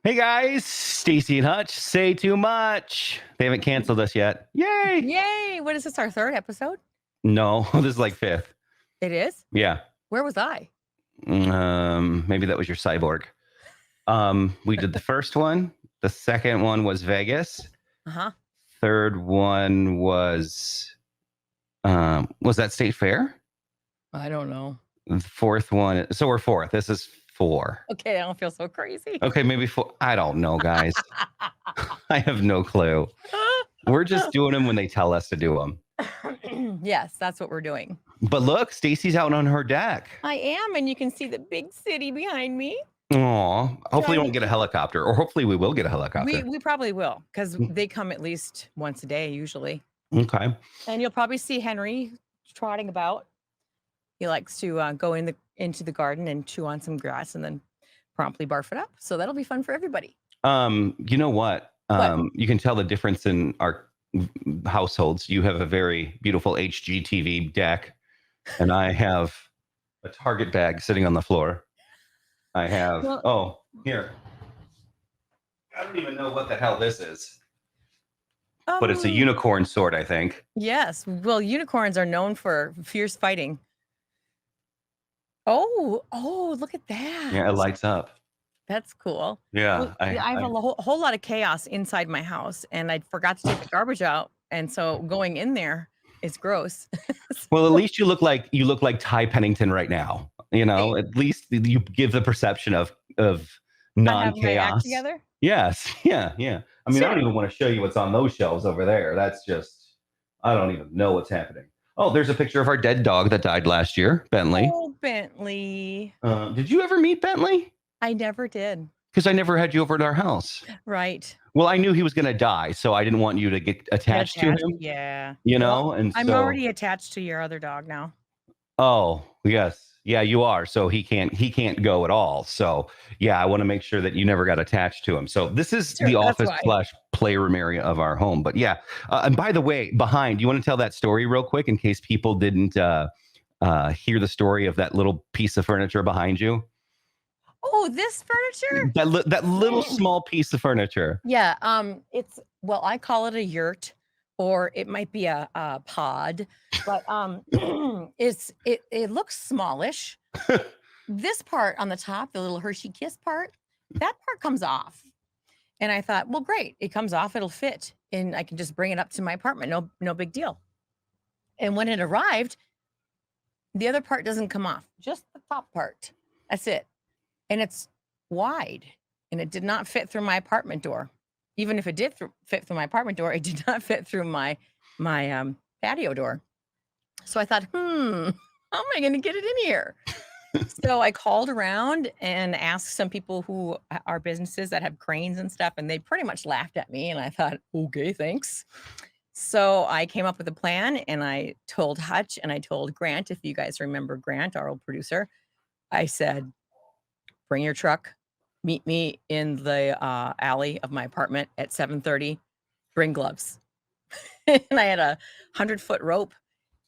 Hey guys, Staci and Hutch say too much. They haven't canceled us yet. Yay! Yay! What is this, our third episode? No, this is like fifth. It is? Yeah. Where was I? Maybe that was your cyborg. We did the first one. The second one was Vegas. Uh-huh. Third one was that State Fair? I don't know. The fourth one. So we're fourth. This is 4. Okay, I don't feel so crazy. Okay, maybe 4. I don't know, guys. I have no clue. We're just doing them when they tell us to do them. Yes, that's what we're doing. But look, Stacy's out on her deck. I am, and you can see the big city behind me. Aw. Hopefully we won't get a helicopter, or hopefully we will get a helicopter. We probably will, because they come at least once a day, usually. Okay. And you'll probably see Henry trotting about. He likes to go into the garden and chew on some grass and then promptly barf it up. So that'll be fun for everybody. You know what? You can tell the difference in our households. You have a very beautiful HGTV deck, and I have a Target bag sitting on the floor. I have, here. I don't even know what the hell this is. But it's a unicorn sword, I think. Yes. Well, unicorns are known for fierce fighting. Oh, look at that. Yeah, it lights up. That's cool. Yeah. Well, I have a whole lot of chaos inside my house, and I forgot to take the garbage out. And so going in there is gross. Well, at least you look like Ty Pennington right now. You know, at least you give the perception of non-chaos. Together? Yes. Yeah. I mean, I don't even want to show you what's on those shelves over there. That's just, I don't even know what's happening. Oh, there's a picture of our dead dog that died last year, Bentley. Oh, Bentley. Did you ever meet Bentley? I never did. Because I never had you over at our house. Right. Well, I knew he was going to die, so I didn't want you to get attached to him. Yeah. You know, and I'm already attached to your other dog now. Oh, yes. Yeah, you are. So he can't go at all. So yeah, I want to make sure that you never got attached to him. So this is the office / playroom area of our home. But yeah, and by the way, behind, you want to tell that story real quick in case people didn't hear the story of that little piece of furniture behind you? Oh, this furniture? That little small piece of furniture. Yeah. I call it a yurt, or it might be a pod, but it looks smallish. This part on the top, the little Hershey Kiss part, that part comes off. And I thought, well, great. It comes off, it'll fit, and I can just bring it up to my apartment. No big deal. And when it arrived, the other part doesn't come off, just the top part. That's it. And it's wide, and it did not fit through my apartment door. Even if it did fit through my apartment door, it did not fit through my patio door. So I thought, how am I going to get it in here? So I called around and asked some people who are businesses that have cranes and stuff, and they pretty much laughed at me. And I thought, okay, thanks. So I came up with a plan, and I told Hutch and I told Grant, if you guys remember Grant, our old producer, I said, bring your truck. Meet me in the alley of my apartment at 7:30. Bring gloves. And I had a 100-foot rope,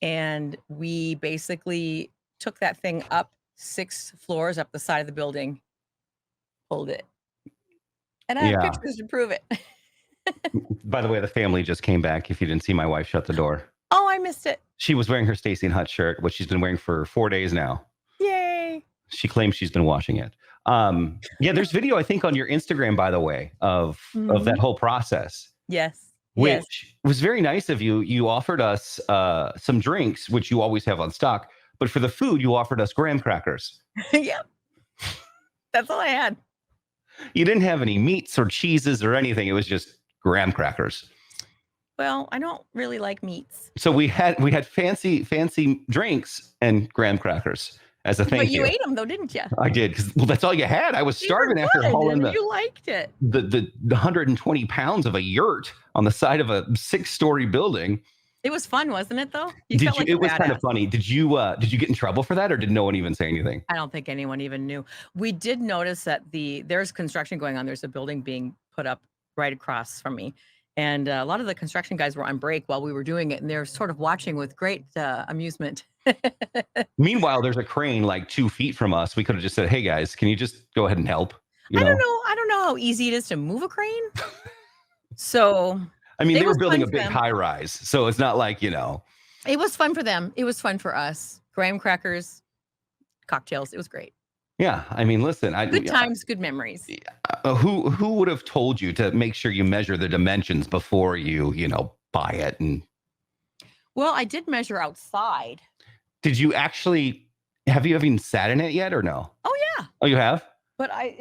and we basically took that thing up 6 floors up the side of the building, pulled it. And I have pictures to prove it. By the way, the family just came back. If you didn't see my wife shut the door. Oh, I missed it. She was wearing her Staci and Hutch shirt, which she's been wearing for 4 days now. Yay. She claims she's been washing it. Yeah, there's video, I think, on your Instagram, by the way, of that whole process. Yes. Which was very nice of you. You offered us some drinks, which you always have on stock. But for the food, you offered us graham crackers. Yep. That's all I had. You didn't have any meats or cheeses or anything. It was just graham crackers. Well, I don't really like meats. So we had fancy drinks and graham crackers. As a thank you. But you ate them though, didn't you? I did, because that's all you had. I was starving after hauling you liked it. The 120 pounds of a yurt on the side of a 6-story building. It was fun, wasn't it? Though it was kind of funny. Did you get in trouble for that, or did no one even say anything? I don't think anyone even knew. We did notice that there's construction going on. There's a building being put up right across from me. And a lot of the construction guys were on break while we were doing it, and they're sort of watching with great amusement. Meanwhile, there's a crane like 2 feet from us. We could have just said, "Hey guys, can you just go ahead and help?" I don't know how easy it is to move a crane. So I mean, it they were was building fun a for big them. high rise, so it's not like, It was fun for them. It was fun for us. Graham crackers, cocktails. It was great. Yeah, I mean, listen, Good times, good memories. Who would have told you to make sure you measure the dimensions before you buy it? And Well, I did measure outside. did you actually have you even sat in it yet or no? Oh yeah. Oh, you have? But I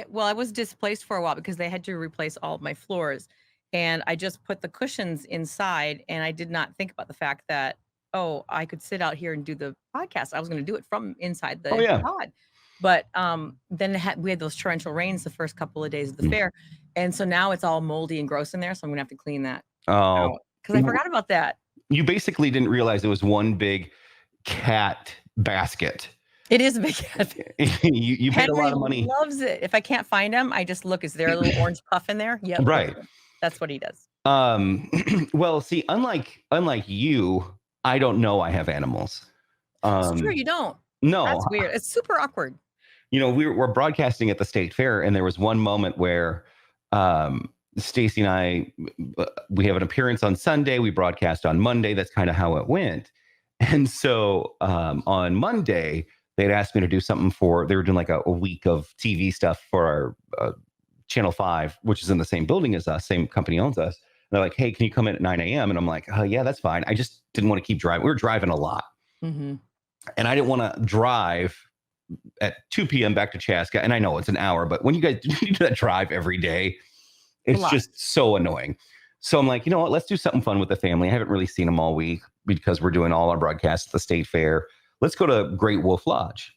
was displaced for a while because they had to replace all of my floors, and I just put the cushions inside, and I did not think about the fact that, oh, I could sit out here and do the podcast. I was going to do it from inside Oh the yeah. pod. But then we had those torrential rains the first couple of days of the fair, and so now it's all moldy and gross in there. So I'm gonna have to clean that Oh, out because I forgot about that. you basically didn't realize it was one big cat basket. It is a big cat. you paid a lot of money. Loves it. If I can't find him, I just look. Is there a little orange puff in there? Yeah, Right. That's what he does. Well, see, unlike you, I don't know I have animals. It's true, you don't. No, That's weird. It's super awkward. We're broadcasting at the state fair, and there was one moment where Staci and I, we have an appearance on Sunday. We broadcast on Monday. That's kind of how it went. And so on Monday, they'd asked me to do something they were doing like a week of TV stuff for our Channel 5, which is in the same building as us, same company owns us. And they're like, hey, can you come in at 9 a.m.? And I'm like, oh, yeah, that's fine. I just didn't want to keep driving. We were driving a lot. Mm-hmm. And I didn't want to drive at 2 p.m. back to Chaska. And I know it's an hour, but when you guys do that drive every day, it's just so annoying. So I'm like, you know what? Let's do something fun with the family. I haven't really seen them all week because we're doing all our broadcasts at the state fair. Let's go to Great Wolf Lodge.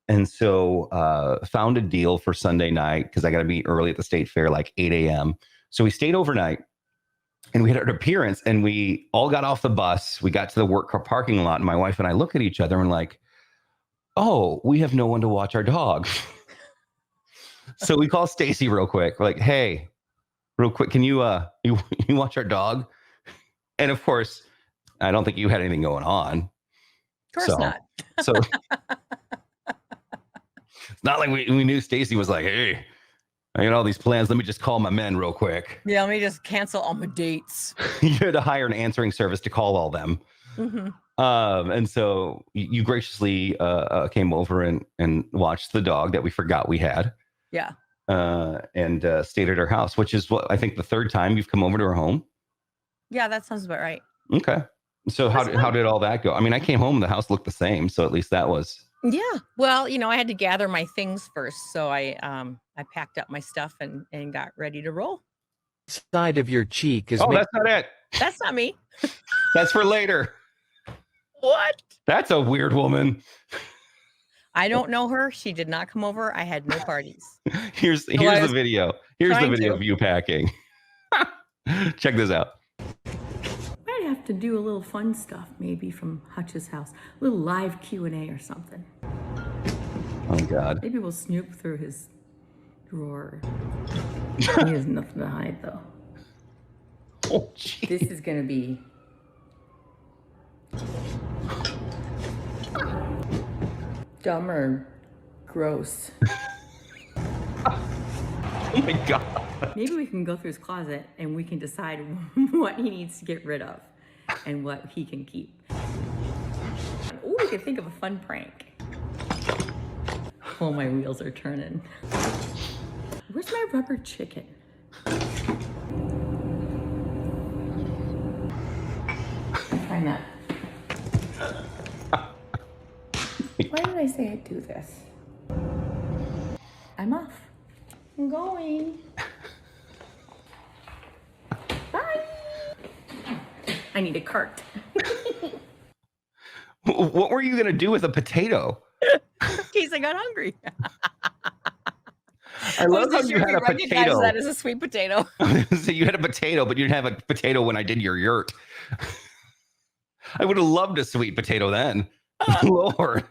And so found a deal for Sunday night because I got to be early at the state fair, like 8 a.m. So we stayed overnight and we had an appearance and we all got off the bus. We got to the work car parking lot and my wife and I look at each other and like, oh, we have no one to watch our dog. So we call Staci real quick. We're like, hey, real quick, can you you watch our dog? And of course, I don't think you had anything going on. Of course not. So it's not like we knew Staci was like, hey, I got all these plans. Let me just call my men real quick. Yeah, let me just cancel all my dates. You had to hire an answering service to call all them. Mm-hmm. And so you graciously came over and watched the dog that we forgot we had. Yeah. And stayed at her house, which is what I think the third time you've come over to her home. Yeah, that sounds about right. Okay. So how did all that go? I mean, I came home and the house looked the same. So at least that was. Yeah. Well, I had to gather my things first. So I packed up my stuff and got ready to roll. Side of your cheek is. Oh, that's not it. That's not me. That's for later. What? That's a weird woman. I don't know her. She did not come over. I had no parties. Here's the video. Here's the video of you packing. Check this out. I'd have to do a little fun stuff, maybe from Hutch's house, a little live Q&A or something. Oh God. Maybe we'll snoop through his drawer. He has nothing to hide, though. Oh, geez. This is gonna be dumb or gross. Oh my God. Maybe we can go through his closet and we can decide what he needs to get rid of and what he can keep. Oh, we could think of a fun prank. Oh, my wheels are turning. Where's my rubber chicken? Find that. Why did I say I'd do this? I'm off. I'm going. Bye. I need a cart. What were you going to do with a potato? In case I got hungry. I love how you had a potato. That is a sweet potato. So you had a potato, but you didn't have a potato when I did your yurt. I would have loved a sweet potato then. Lord.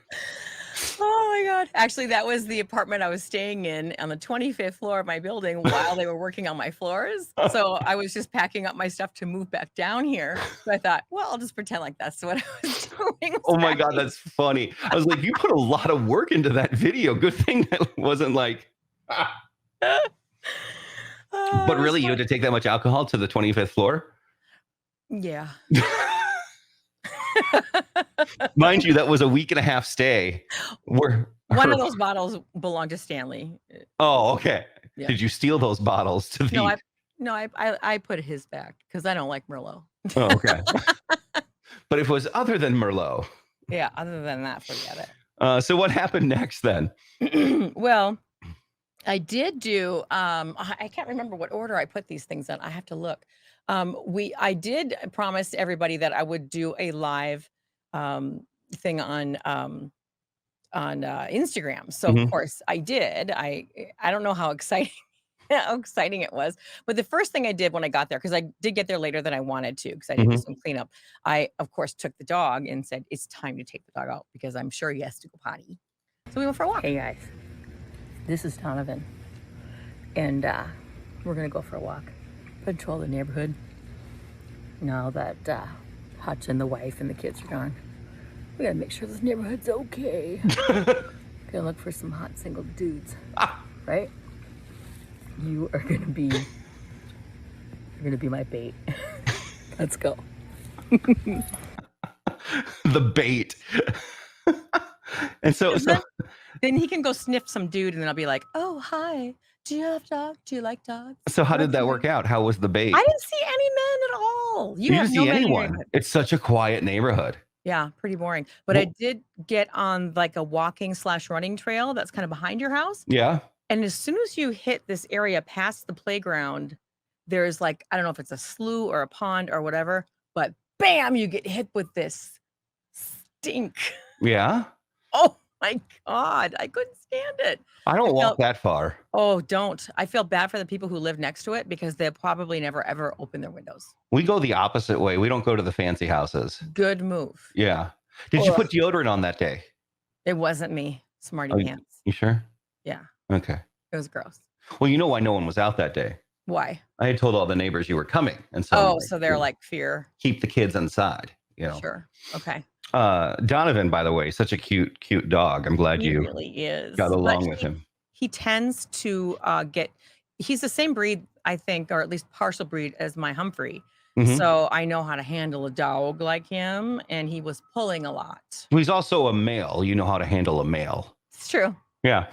Oh my God. Actually, that was the apartment I was staying in on the 25th floor of my building while they were working on my floors. So I was just packing up my stuff to move back down here. So I thought, well, I'll just pretend like that's what I was doing. Oh my God, that's funny. I was like, you put a lot of work into that video. Good thing that wasn't like, Oh, But it was really, you had fun. to take that much alcohol to the 25th floor? Yeah. Mind you, that was a week and a half stay. Where One her, of those bottles belonged to Stanley. oh, okay. Yeah. Did you steal those bottles to the? No, I put his back because I don't like Merlot. Oh, okay. But if it was other than Merlot. Yeah, other than that, forget it. So what happened next then? Well, I did do I can't remember what order I put these things in. I have to look. I did promise everybody that I would do a live thing on Instagram. So Mhm. of course I did. I don't know how exciting how exciting it was. But the first thing I did when I got there, because I did get there later than I wanted to, because I did do Mhm. some cleanup, I of course took the dog and said, it's time to take the dog out because I'm sure he has to go potty. So we went for a walk. Hey guys, this is Donovan. And we're gonna go for a walk. Patrol the neighborhood. Now that Hutch and the wife and the kids are gone. We gotta make sure this neighborhood's okay. Gonna look for some hot single dudes. Right? You're gonna be my bait. Let's go. The bait. And so Then he can go sniff some dude and then I'll be like, oh, hi. Do you have dogs? Do you like dogs? So how What did that you work like? out? How was the bait? I didn't see any men at all. You have didn't no see men in your anyone. neighborhood. It's such a quiet neighborhood. Yeah, pretty boring. But I did get on like a walking/running trail that's kind of behind your house. Yeah. And as soon as you hit this area past the playground, there's like, I don't know if it's a slough or a pond or whatever, but bam, you get hit with this stink. Yeah. Oh my God, I couldn't stand it. I don't walk that far. Oh, don't. I feel bad for the people who live next to it because they'll probably never ever open their windows. We go the opposite way. We don't go to the fancy houses. Good move. Yeah. Did you put deodorant on that day? It wasn't me, smarty pants. You sure? Yeah, Okay. it was gross. Well, you know why no one was out that day? Why? I had told all the neighbors you were coming. And so So they're like fear. keep the kids inside, you know. Sure. Okay. Donovan, by the way, such a cute dog. I'm glad He you really is. got But along with him. he tends to he's the same breed, I think, or at least partial breed as my Humphrey. Mhm. So I know how to handle a dog like him, and he was pulling a lot. He's also a male. You know how to handle a male. It's true. Yeah.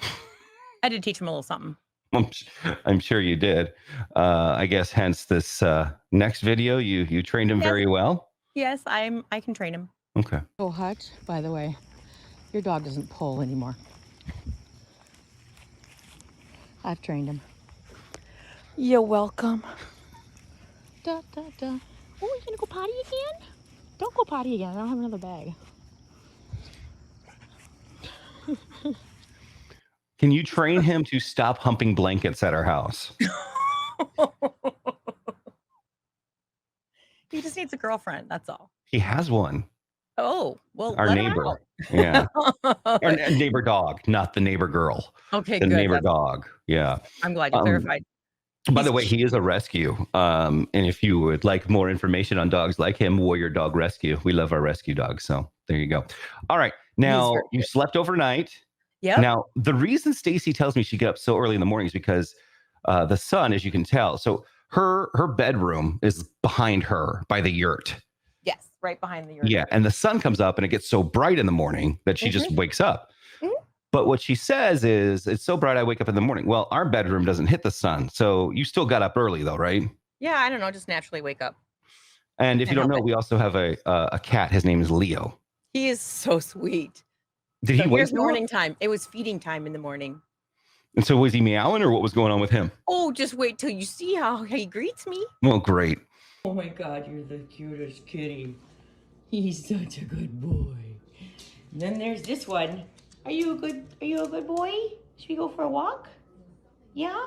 I did teach him a little something. I'm sure you did. I guess hence this next video, you trained him very well. Yes, I can train him. Okay. Oh, Hutch, by the way, your dog doesn't pull anymore. I've trained him. You're welcome. Da, da, da. Oh, you gonna go potty again? Don't go potty again. I don't have another bag. Can you train him to stop humping blankets at our house? He just needs a girlfriend. That's all. He has one. Oh, well, Our let him neighbor. out. Yeah. Our neighbor dog, not the neighbor girl. Okay, The good. neighbor dog. Yeah. I'm glad you clarified. By the way, he is a rescue. And if you would like more information on dogs like him, Warrior Dog Rescue. We love our rescue dogs. So there you go. All right. Now you slept overnight. Yeah. Now the reason Staci tells me she got up so early in the morning is because the sun, as you can tell. So her bedroom is behind her by the yurt. Yes, right behind the yurt. Yeah. And the sun comes up and it gets so bright in the morning that she just wakes up. But what she says is, it's so bright I wake up in the morning. Well, our bedroom doesn't hit the sun. So you still got up early though, right? Yeah, I don't know. Just naturally wake up. And if you don't know, we also have a cat. His name is Leo. He is so sweet. Did he wake you morning up? time. It was feeding time in the morning. And so was he meowing or what was going on with him? Oh, just wait till you see how he greets me. Well, great. Oh my God, you're the cutest kitty. He's such a good boy. And then there's this one. Are you a good boy? Should we go for a walk? Yeah?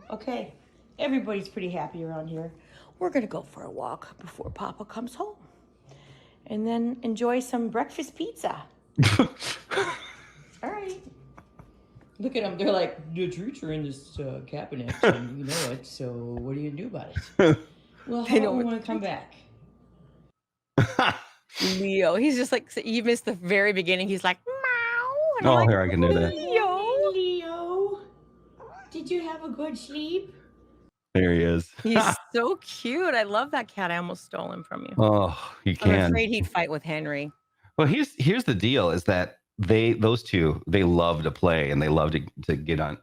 Okay. Everybody's pretty happy around here. We're gonna go for a walk before Papa comes home. And then enjoy some breakfast pizza. All right. Look at them. They're like, the treats are in this cabinet, and you know it, so what are you gonna do about it? Well, how do we want to come back? Leo, he's just like, you missed the very beginning. He's like, meow. And I'm Oh, like, here I can do that. Leo. Leo. Did you have a good sleep? There he is. He's so cute. I love that cat. I almost stole him from you. Oh, you I'm can. afraid he'd fight with Henry. Well, here's the deal: is that those two love to play and they love to get on.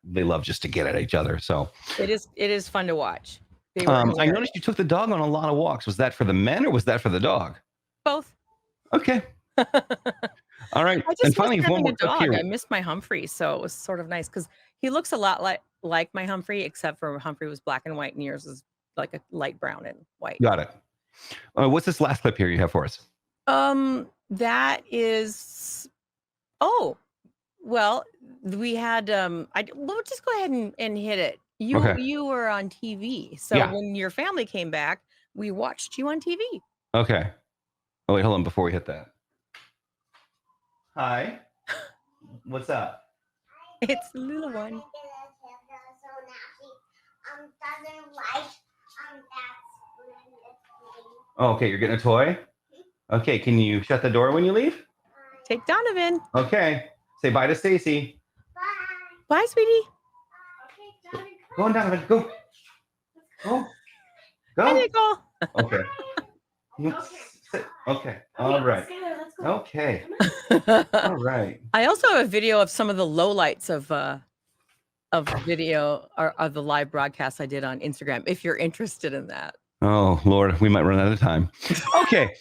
They love just to get at each other. So It is fun to watch. They were I hilarious. noticed you took the dog on a lot of walks. Was that for the men or was that for the dog? Both. Okay. All right. I And just finally, missed one having more a clip dog. here. I missed my Humphrey, so it was sort of nice because he looks a lot like my Humphrey, except for Humphrey was black and white, and yours is like a light brown and white. Got it. What's this last clip here you have for us? That is. Oh, well, we had. We'll just go ahead and hit it. Okay. You were on TV, so Yeah. when your family came back, we watched you on TV. Okay. Oh wait, hold on before we hit that. Hi. What's up? It's the little one. Oh, okay, you're getting a toy? Okay, can you shut the door when you leave? Take Donovan. Okay. Say bye to Staci. Bye, sweetie. Go on, Donovan. Go. Go. Hi, Go. Nicole. Okay. Sit. Okay. All right. Okay. All right. I also have a video of some of the lowlights of video or of the live broadcast I did on Instagram. If you're interested in that. Oh Lord, we might run out of time. Okay.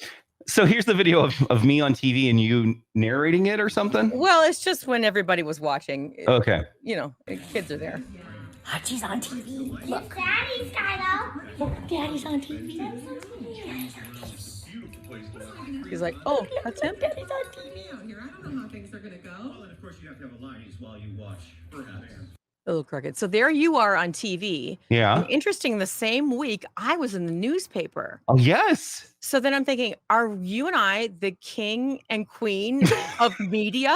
So here's the video of me on TV and you narrating it or something. Well, it's just when everybody was watching. Okay. You know, kids are there. Hutch's on TV. Look. Daddy's Skylar. Look, Daddy's on TV. He's like, oh, that's him. Daddy's on TV. Here, I don't know how things are gonna go. Well, and of course you have to have a lionies while you watch, perhaps. A little crooked. So there you are on TV. Yeah. And interesting, the same week I was in the newspaper. Oh yes. So then I'm thinking, are you and I the king and queen of media?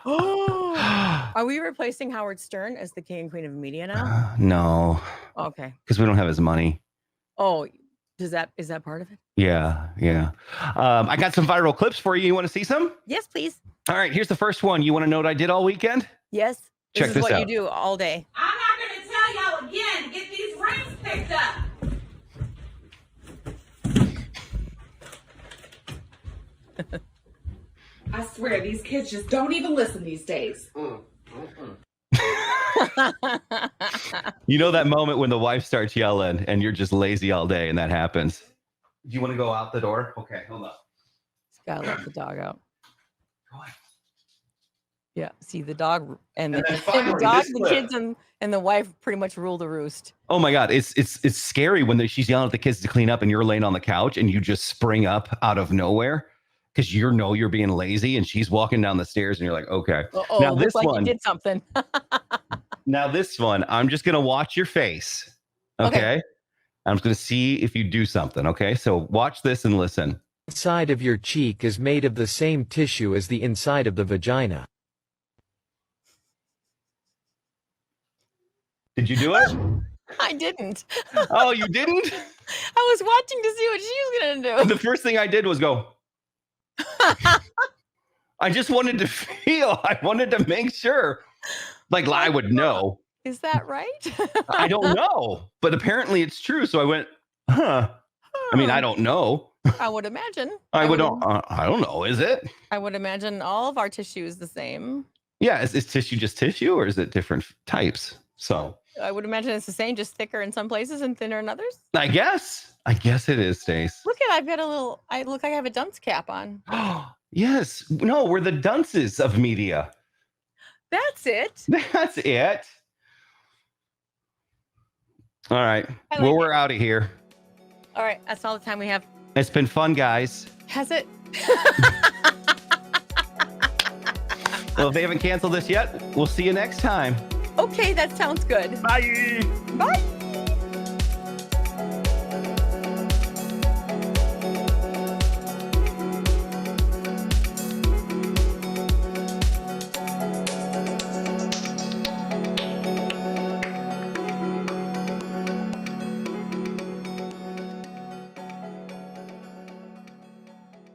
Are we replacing Howard Stern as the king and queen of media now? No, Okay. because we don't have his money. Oh, is that part of it? Yeah, yeah. I got some viral clips for you. You want to see some? Yes, please. All right, here's the first one. You want to know what I did all weekend? Yes. Check This is this what out. you do all day. I'm not going to tell y'all again to get these rings picked up. I swear, these kids just don't even listen these days. You know that moment when the wife starts yelling and you're just lazy all day and that happens. Do you want to go out the door? Okay, hold on. Just gotta let the dog out. Go on. Yeah. See the dog and the, And then and finally, the dog, this the clip. kids, and the wife pretty much rule the roost. Oh my God, it's scary when she's yelling at the kids to clean up and you're laying on the couch and you just spring up out of nowhere because you're being lazy and she's walking down the stairs and you're like, okay. Uh-oh, Now looks this like one, you did something. now this one, I'm just gonna watch your face. Okay. I'm just gonna see if you do something. Okay. So watch this and listen. The side of your cheek is made of the same tissue as the inside of the vagina. Did you do it? I didn't. Oh, you didn't? I was watching to see what she was gonna do. The first thing I did was go. I just wanted to feel. I wanted to make sure. Like I would know. Is that right? I don't know, but apparently it's true. So I went, huh? I mean, I don't know. I would imagine. I don't know. Is it? I would imagine all of our tissue is the same. Yeah. Is tissue just tissue, or is it different types? So I would imagine it's the same, just thicker in some places and thinner in others. I guess it is, Stace. Look at, I've got a little. I look like I have a dunce cap on. Yes. No, we're the dunces of media. That's it. That's it. All right. I like Well, it. we're out of here. All right, that's all the time we have. It's been fun, guys. Has it? Well, if they haven't canceled this yet, we'll see you next time. Okay, that sounds good. Bye. Bye.